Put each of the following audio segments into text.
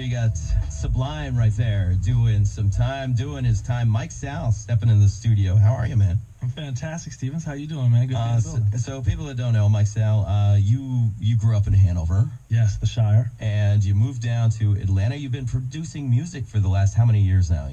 you got Sublime right there doing his time. Mike Sal stepping in the studio. How are you, man? I'm fantastic, Stevens. How you doing, man? Good to be so people that don't know, Mike Sal, you grew up in Hanover. Yes, the Shire. And you moved down to Atlanta. You've been producing music for the last how many years now?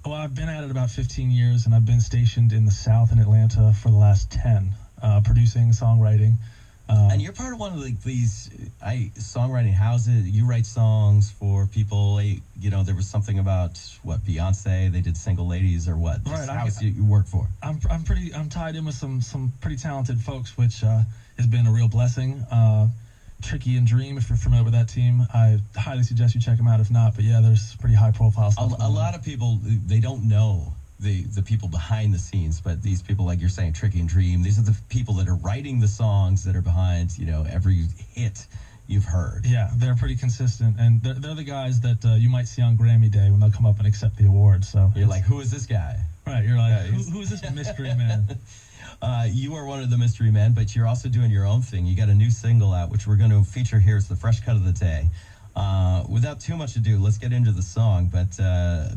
Well, I've been at it about 15 years, and I've been stationed in the South in Atlanta for the last 10, producing, songwriting. And you're part of one of these songwriting houses. You write songs for people. There was something about Beyonce. They did Single Ladies or what? Right. House you work for. I'm tied in with some pretty talented folks, which has been a real blessing. Tricky and Dream, if you're familiar with that team, I highly suggest you check them out. If not, but yeah, there's pretty high profile stuff. A lot of people, they don't know the people behind the scenes, but these people, like you're saying, Tricky and Dream, these are the people that are writing the songs that are behind, every hit you've heard. Yeah, they're pretty consistent, and they're the guys that you might see on Grammy Day when they'll come up and accept the award. So you're like, who is this guy? Right, you're like, who is this mystery man? You are one of the mystery men, but you're also doing your own thing. You got a new single out, which we're going to feature here. It's the fresh cut of the day. Without too much ado, let's get into the song. But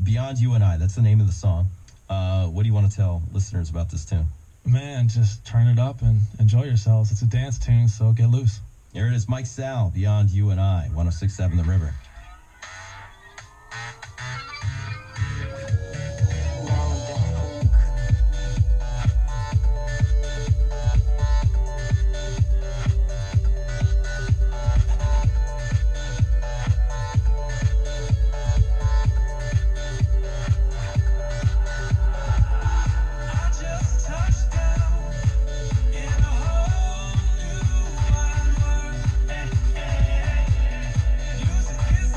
Beyond You and I, that's the name of the song. What do you want to tell listeners about this tune? Man, just turn it up and enjoy yourselves. It's a dance tune, so get loose. Here it is, Mike Sal, Beyond You and I, 106.7 The River. Music is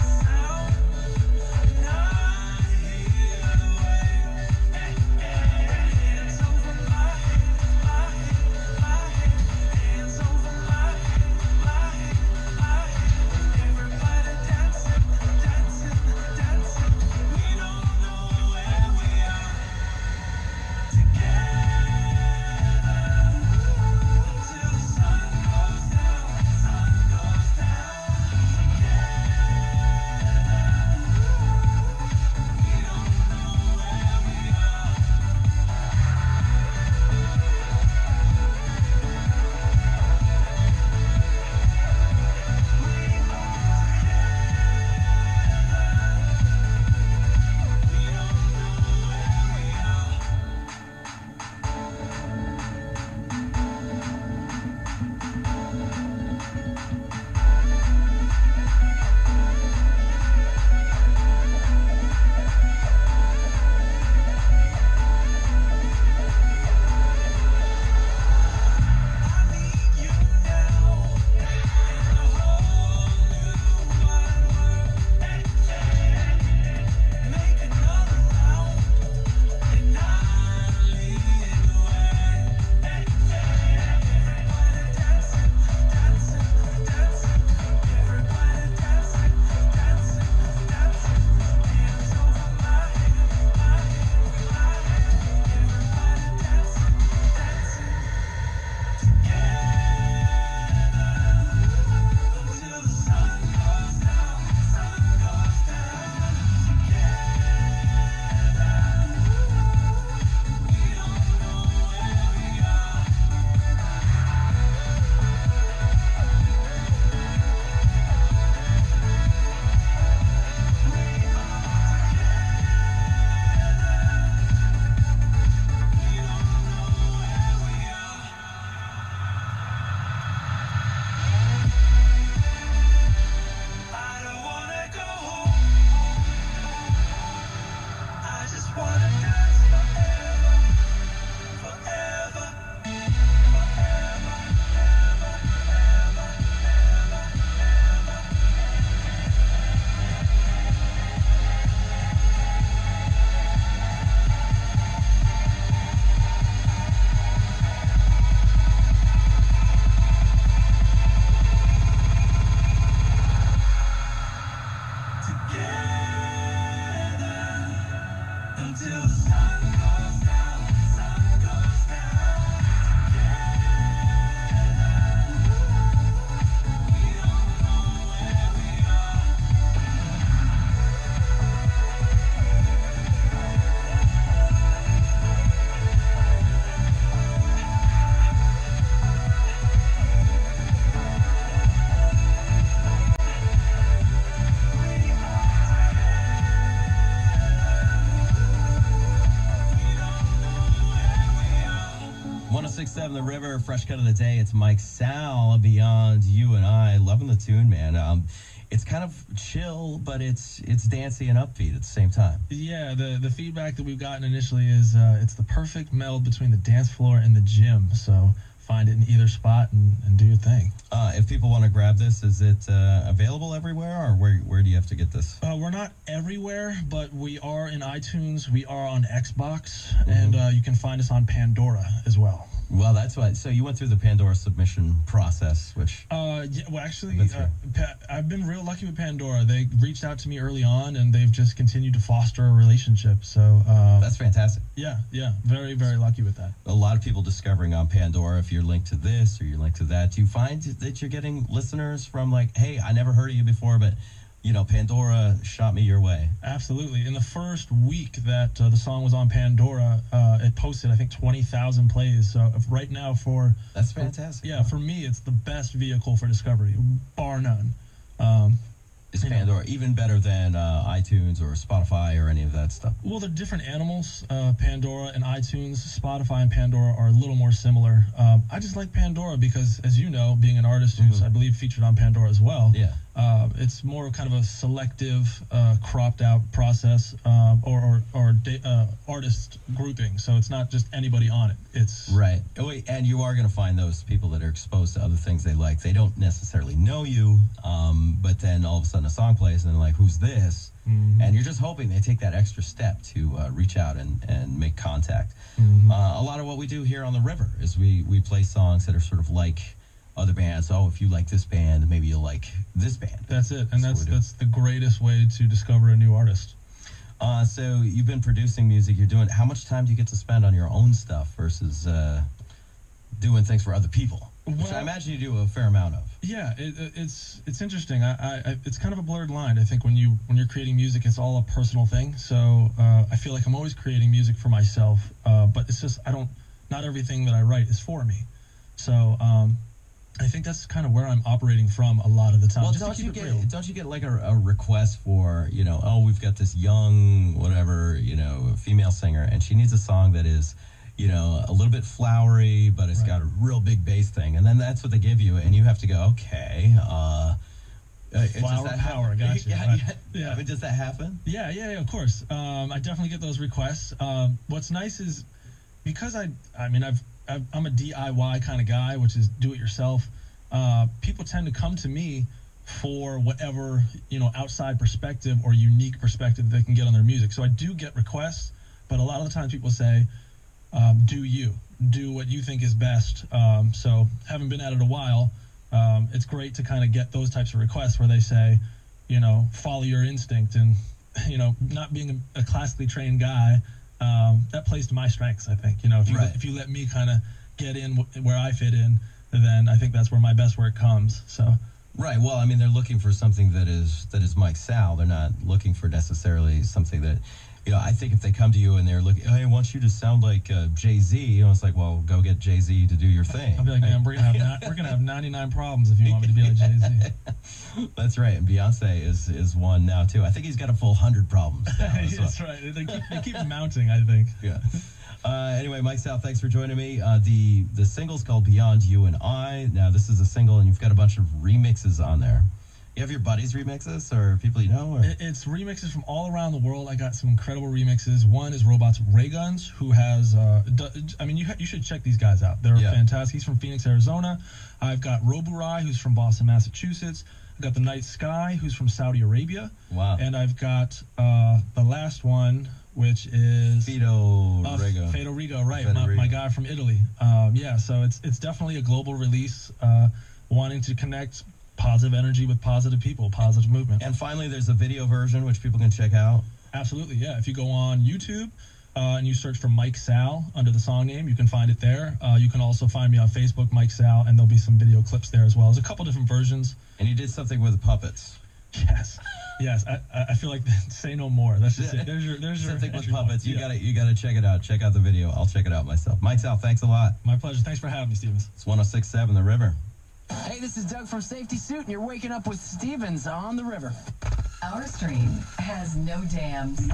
106.7 The River, fresh cut of the day. It's Mike Sal, Beyond You and I. Loving the tune, man. It's kind of chill, but it's dancey and upbeat at the same time. Yeah, the feedback that we've gotten initially is it's the perfect meld between the dance floor and the gym. So find it in either spot and do your thing. If people want to grab this, is it available everywhere, or where do you have to get this? We're not everywhere, but we are in iTunes. We are on Xbox, and you can find us on Pandora as well. Well, that's what. So you went through the Pandora submission process, which. Yeah, well, actually, I've been real lucky with Pandora. They reached out to me early on, and they've just continued to foster a relationship. So that's fantastic. Yeah, very, very lucky with that. A lot of people discovering on Pandora, if you're linked to this or you're linked to that, do you find that you're getting listeners from like, hey, I never heard of you before, but Pandora shot me your way? Absolutely. In the first week that the song was on Pandora, it posted, I think, 20,000 plays. So right now That's fantastic. For me, it's the best vehicle for discovery, bar none. Is Pandora even better than iTunes or Spotify or any of that stuff? Well, they're different animals. Pandora and iTunes, Spotify and Pandora are a little more similar. I just like Pandora because, as you know, being an artist who's, I believe, featured on Pandora as well, it's more kind of a selective, cropped out process or artist grouping. So it's not just anybody on it. It's right. Oh, wait, and you are going to find those people that are exposed to other things they like. They don't necessarily know you, but then all of a sudden a song plays and they're like, who's this? And you're just hoping they take that extra step to reach out and make contact. A lot of what we do here on the River is we play songs that are sort of like other bands. Oh, if you like this band, maybe you'll like this band. That's it, and that's the greatest way to discover a new artist. So you've been producing music. You're doing. How much time do you get to spend on your own stuff versus doing things for other people? Which I imagine you do a fair amount of. Yeah, it's interesting. It's kind of a blurred line. I think when you're creating music, it's all a personal thing. So I feel like I'm always creating music for myself, but it's just not everything that I write is for me. So I think that's kind of where I'm operating from a lot of the time. Well, don't you get like a request for, we've got this young whatever, female singer, and she needs a song that is, a little bit flowery, but it's got a real big bass thing, and then that's what they give you, and you have to go, okay. Flower power, got you. Yeah. I mean, does that happen? Yeah, of course. I definitely get those requests. What's nice is because I'm a DIY kind of guy, which is do it yourself. People tend to come to me for whatever, outside perspective or unique perspective they can get on their music. So I do get requests, but a lot of the times people say, do what you think is best. So having been at it a while, it's great to kind of get those types of requests where they say, follow your instinct, and, not being a classically trained guy, that plays to my strengths, I think. If you let me kind of get in where I fit in, then I think that's where my best work comes. So. Right. Well, I mean, they're looking for something that is Mike Sal. They're not looking for necessarily something that, I think if they come to you and they're looking, hey, I want you to sound like Jay-Z, it's like, well, go get Jay-Z to do your thing. I'll be like, man, we're gonna have 99 problems if you want me to be like Jay-Z. That's right, and Beyonce is one now too. I think he's got a full 100 problems now. That's right. They keep mounting, I think. Yeah. Anyway, Mike Sal, thanks for joining me. The single's called Beyond You and I. Now, this is a single, and you've got a bunch of remixes on there. You have your buddies' remixes or people you know? Or? It's remixes from all around the world. I got some incredible remixes. One is Robots Ray Guns, who has, you should check these guys out. They're fantastic. He's from Phoenix, Arizona. I've got Roburai, who's from Boston, Massachusetts. I've got The Night Sky, who's from Saudi Arabia. Wow. And I've got the last one, which is Federico Rigo, right? My guy from Italy. So it's definitely a global release, wanting to connect positive energy with positive people, positive movement. And finally, there's a video version which people can check out. Absolutely, yeah. If you go on YouTube and you search for Mike Sal under the song name, you can find it there. You can also find me on Facebook, Mike Sal, and there'll be some video clips there as well. There's a couple different versions. And you did something with puppets. Yes. I feel like say no more. That's just it. There's your something with puppets. You gotta check it out. Check out the video. I'll check it out myself. Mike Sal, thanks a lot. My pleasure. Thanks for having me, Stevens. It's 106.7 The River. Hey, this is Doug from Safety Suit, and you're waking up with Stevens on the River. Our stream has no dams.